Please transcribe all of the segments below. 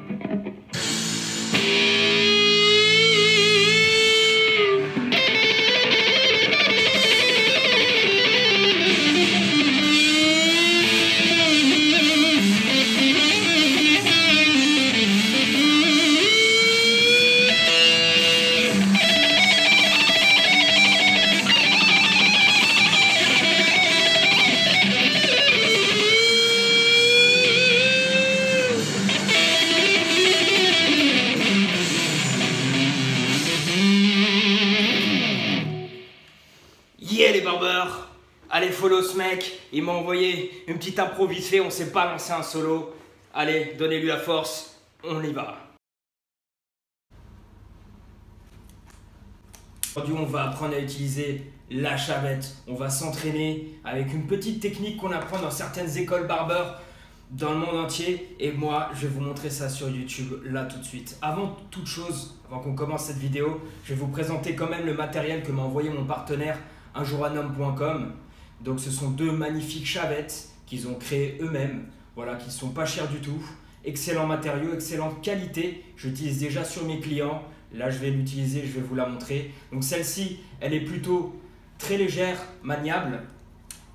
Yeah les barbeurs, allez follow ce mec, il m'a envoyé une petite impro vite fait, on s'est pas lancé un solo. Allez, donnez-lui la force, on y va. Aujourd'hui on va apprendre à utiliser la chavette, on va s'entraîner avec une petite technique qu'on apprend dans certaines écoles barbeurs dans le monde entier et moi je vais vous montrer ça sur YouTube là tout de suite. Avant toute chose, avant qu'on commence cette vidéo, je vais vous présenter quand même le matériel que m'a envoyé mon partenaire unjournhomme.com. Donc ce sont deux magnifiques chavettes qu'ils ont créées eux-mêmes, voilà, qui sont pas chères du tout, excellents matériaux, excellente qualité, j'utilise déjà sur mes clients, là je vais l'utiliser, je vais vous la montrer. Donc celle-ci, elle est plutôt très légère, maniable,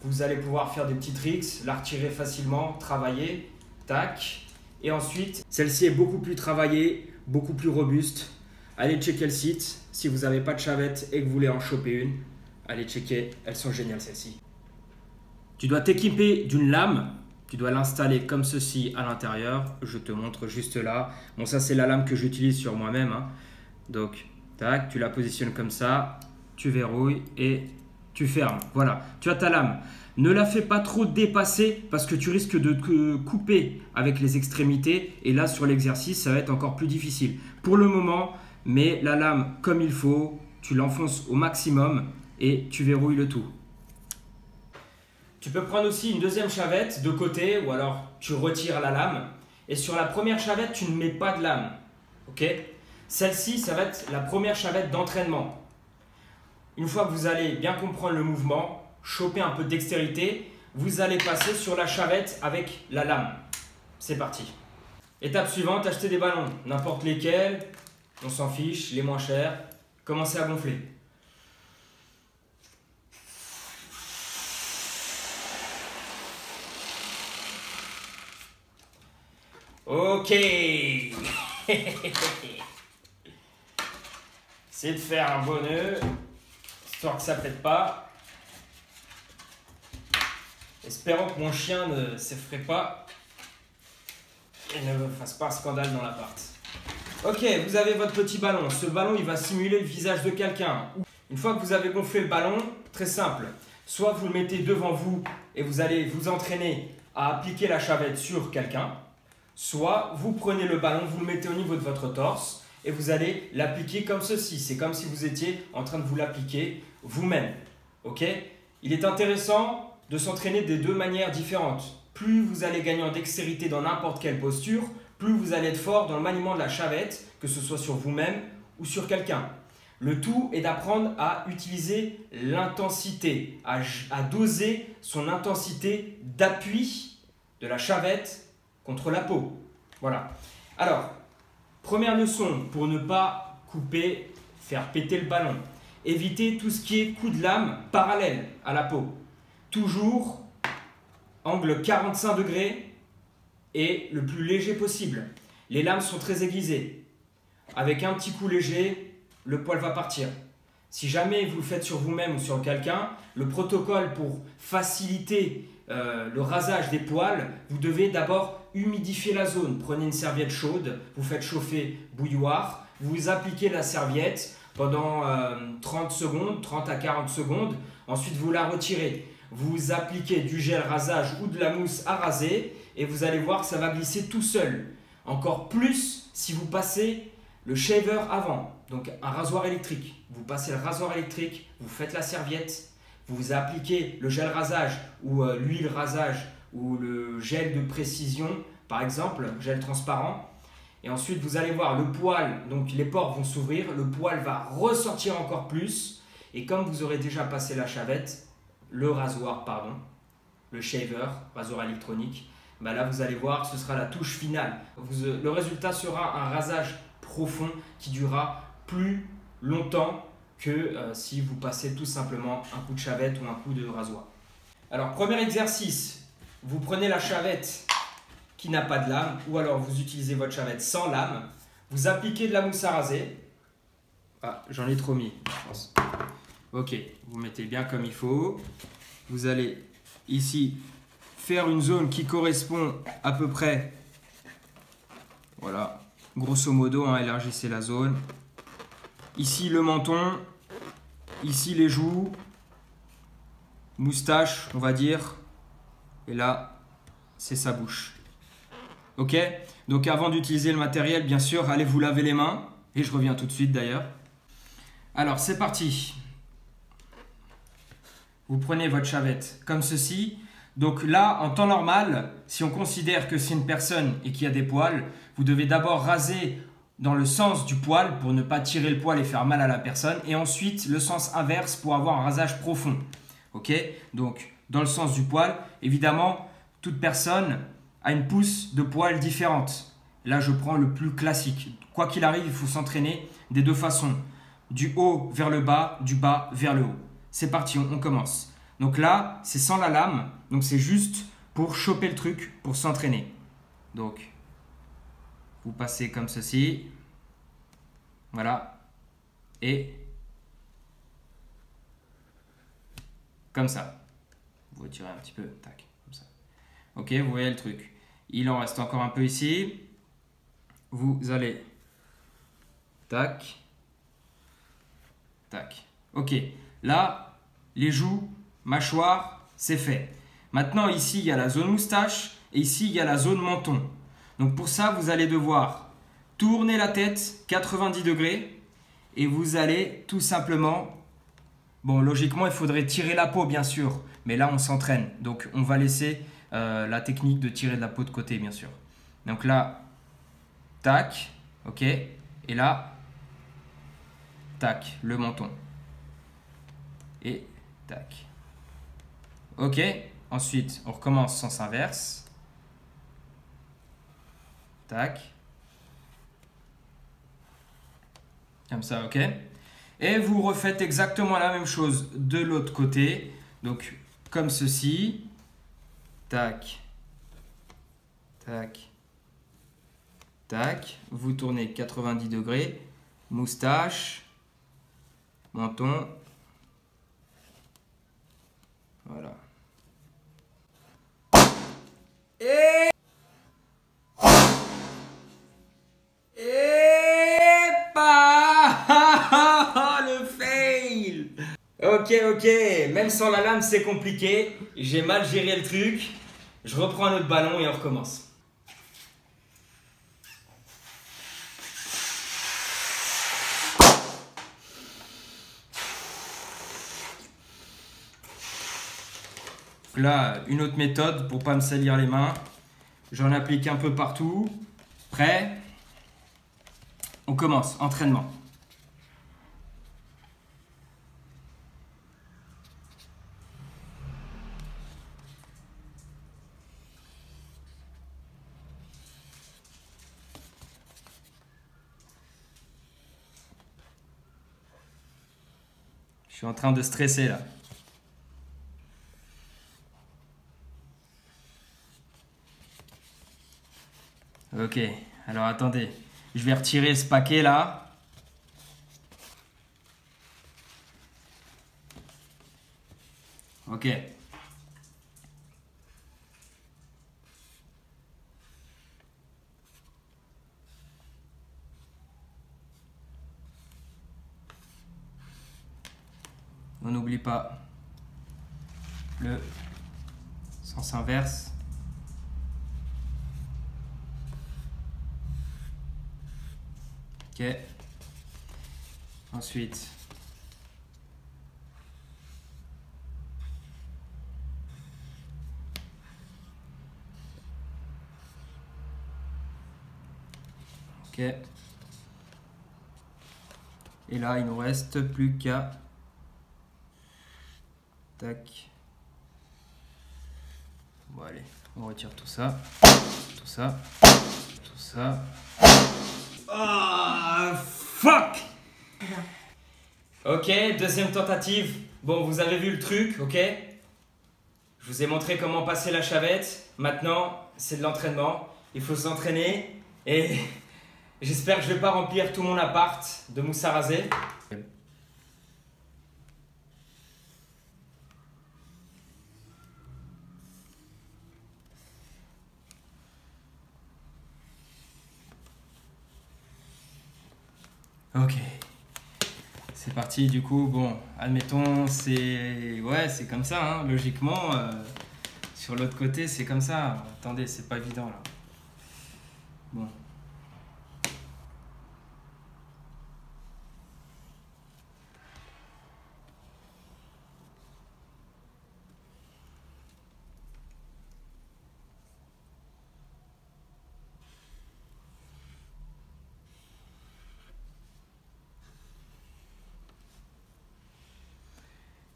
vous allez pouvoir faire des petits tricks, la retirer facilement, travailler, tac, et ensuite celle-ci est beaucoup plus travaillée, beaucoup plus robuste. Allez checker le site, si vous n'avez pas de chavette et que vous voulez en choper une, allez checker, elles sont géniales celles-ci. Tu dois t'équiper d'une lame, tu dois l'installer comme ceci à l'intérieur, je te montre juste là. Bon ça c'est la lame que j'utilise sur moi-même, hein. Donc tac, tu la positionnes comme ça, tu verrouilles et tu fermes. Voilà, tu as ta lame. Ne la fais pas trop dépasser parce que tu risques de te couper avec les extrémités et là sur l'exercice ça va être encore plus difficile. Pour le moment, mets la lame comme il faut, tu l'enfonces au maximum et tu verrouilles le tout. Tu peux prendre aussi une deuxième chavette de côté ou alors tu retires la lame et sur la première chavette tu ne mets pas de lame, ok? Celle-ci ça va être la première chavette d'entraînement. Une fois que vous allez bien comprendre le mouvement, choper un peu de dextérité, vous allez passer sur la chavette avec la lame. C'est parti. Étape suivante, acheter des ballons, n'importe lesquels, on s'en fiche, les moins chers. Commencez à gonfler. Ok. C'est de faire un beau nœud, histoire que ça ne pète pas. Espérons que mon chien ne s'effraie pas et ne me fasse pas un scandale dans l'appart. Ok, vous avez votre petit ballon. Ce ballon, il va simuler le visage de quelqu'un. Une fois que vous avez gonflé le ballon, très simple. Soit vous le mettez devant vous et vous allez vous entraîner à appliquer la chavette sur quelqu'un. Soit vous prenez le ballon, vous le mettez au niveau de votre torse et vous allez l'appliquer comme ceci. C'est comme si vous étiez en train de vous l'appliquer vous-même. Ok ? Il est intéressant de s'entraîner des deux manières différentes. Plus vous allez gagner en dextérité dans n'importe quelle posture, plus vous allez être fort dans le maniement de la chavette, que ce soit sur vous-même ou sur quelqu'un. Le tout est d'apprendre à utiliser l'intensité, à doser son intensité d'appui de la chavette contre la peau. Voilà. Alors, première leçon pour ne pas couper, faire péter le ballon. Évitez tout ce qui est coup de lame parallèle à la peau. Toujours angle 45 degrés et le plus léger possible. Les lames sont très aiguisées. Avec un petit coup léger, le poil va partir. Si jamais vous le faites sur vous-même ou sur quelqu'un, le protocole pour faciliter le rasage des poils, vous devez d'abord humidifier la zone. Prenez une serviette chaude, vous faites chauffer bouilloire, vous appliquez la serviette pendant 30 secondes, 30 à 40 secondes. Ensuite, vous la retirez. Vous appliquez du gel rasage ou de la mousse à raser et vous allez voir que ça va glisser tout seul. Encore plus si vous passez le shaver avant, donc un rasoir électrique. Vous passez le rasoir électrique, vous faites la serviette, vous appliquez le gel rasage ou l'huile rasage ou le gel de précision, par exemple, gel transparent. Et ensuite, vous allez voir le poil, donc les pores vont s'ouvrir, le poil va ressortir encore plus. Et comme vous aurez déjà passé la chavette, le rasoir, pardon, le shaver, rasoir électronique, bah là vous allez voir, ce sera la touche finale. Le résultat sera un rasage profond qui durera plus longtemps que si vous passez tout simplement un coup de chavette ou un coup de rasoir. Alors premier exercice, vous prenez la chavette qui n'a pas de lame ou alors vous utilisez votre chavette sans lame, vous appliquez de la mousse à raser. Ah, j'en ai trop mis, je pense. Ok, vous mettez bien comme il faut. Vous allez ici faire une zone qui correspond à peu près, voilà, grosso modo, hein, élargissez la zone. Ici le menton, ici les joues, moustache, on va dire, et là, c'est sa bouche. Ok? Donc avant d'utiliser le matériel, bien sûr, allez vous laver les mains, et je reviens tout de suite d'ailleurs. Alors, c'est parti. Vous prenez votre chavette comme ceci. Donc là, en temps normal, si on considère que c'est une personne et qu'il y a des poils, vous devez d'abord raser dans le sens du poil pour ne pas tirer le poil et faire mal à la personne. Et ensuite, le sens inverse pour avoir un rasage profond. Ok? Donc, dans le sens du poil, évidemment, toute personne a une pousse de poils différente. Là, je prends le plus classique. Quoi qu'il arrive, il faut s'entraîner des deux façons. Du haut vers le bas, du bas vers le haut. C'est parti, on commence. Donc là, c'est sans la lame. Donc c'est juste pour choper le truc, pour s'entraîner. Donc, vous passez comme ceci. Voilà. Et comme ça. Vous retirez un petit peu. Tac, comme ça. Ok, vous voyez le truc. Il en reste encore un peu ici. Vous allez... Tac. Tac. Ok. Là, les joues, mâchoire, c'est fait. Maintenant, ici, il y a la zone moustache et ici, il y a la zone menton. Donc pour ça, vous allez devoir tourner la tête 90 degrés et vous allez tout simplement... Bon, logiquement, il faudrait tirer la peau, bien sûr. Mais là, on s'entraîne. Donc, on va laisser la technique de tirer de la peau de côté, bien sûr. Donc là, tac, ok. Et là, tac, le menton. Et tac. Ok. Ensuite, on recommence sens inverse. Tac. Comme ça, ok. Et vous refaites exactement la même chose de l'autre côté. Donc, comme ceci. Tac. Tac. Tac. Vous tournez 90 degrés. Moustache. Menton. Voilà. Et pas le fail. Ok, même sans la lame c'est compliqué. J'ai mal géré le truc. Je reprends un autre ballon et on recommence. Là, une autre méthode pour pas me salir les mains. J'en applique un peu partout. Prêt? On commence, entraînement. Je suis en train de stresser là. Ok, alors attendez. Je vais retirer ce paquet là. Ok. On n'oublie pas le sens inverse. Ok. Ensuite, ok. Et là, il nous reste plus qu'à... Tac. Bon, allez. On retire tout ça, tout ça, tout ça. Ah, fuck! Ok, deuxième tentative. Bon, vous avez vu le truc, ok? Je vous ai montré comment passer la chavette. Maintenant, c'est de l'entraînement. Il faut s'entraîner et j'espère que je vais pas remplir tout mon appart de mousse à raser. Ok, c'est parti du coup. Bon, admettons, c'est comme ça, hein. Logiquement, sur l'autre côté, c'est comme ça. Attendez, c'est pas évident là. Bon.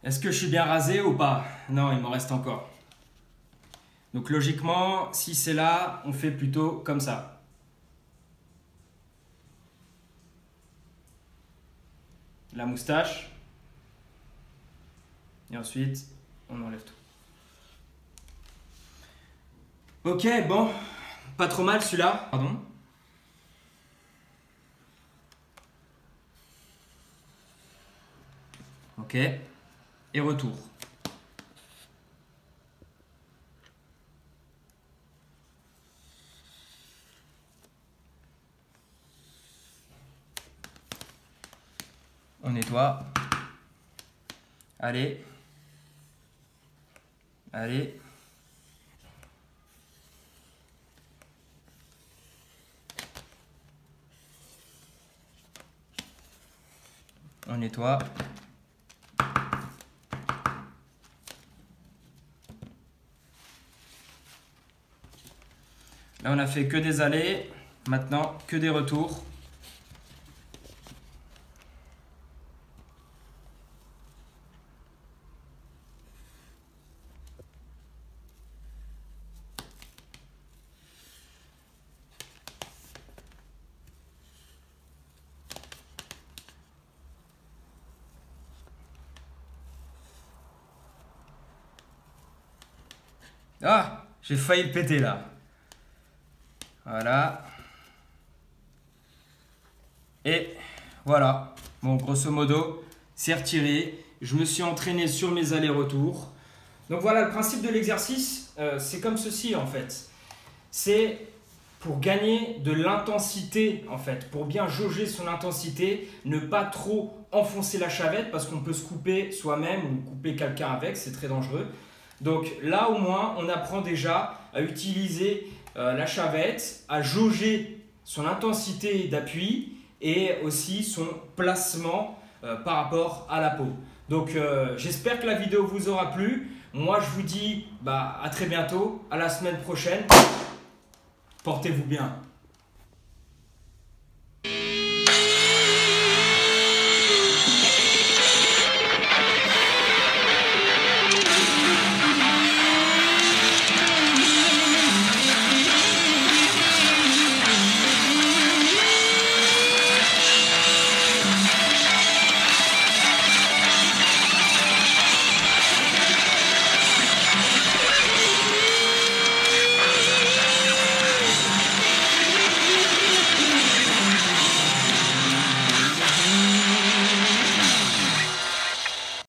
Est-ce que je suis bien rasé ou pas? Non, il m'en reste encore. Donc logiquement, si c'est là, on fait plutôt comme ça. La moustache. Et ensuite, on enlève tout. Ok, bon. Pas trop mal celui-là. Pardon. Ok. Et retour. On nettoie. Allez. Allez. On nettoie. Là, on a fait que des allées. Maintenant, que des retours. Ah, j'ai failli le péter là. Voilà. Et voilà. Bon, grosso modo, c'est retiré. Je me suis entraîné sur mes allers-retours. Donc voilà, le principe de l'exercice, c'est comme ceci en fait. C'est pour gagner de l'intensité en fait, pour bien jauger son intensité, ne pas trop enfoncer la chavette parce qu'on peut se couper soi-même ou couper quelqu'un avec, c'est très dangereux. Donc là au moins on apprend déjà à utiliser la chavette, à jauger son intensité d'appui et aussi son placement par rapport à la peau. Donc j'espère que la vidéo vous aura plu. Moi je vous dis à très bientôt, à la semaine prochaine. Portez-vous bien.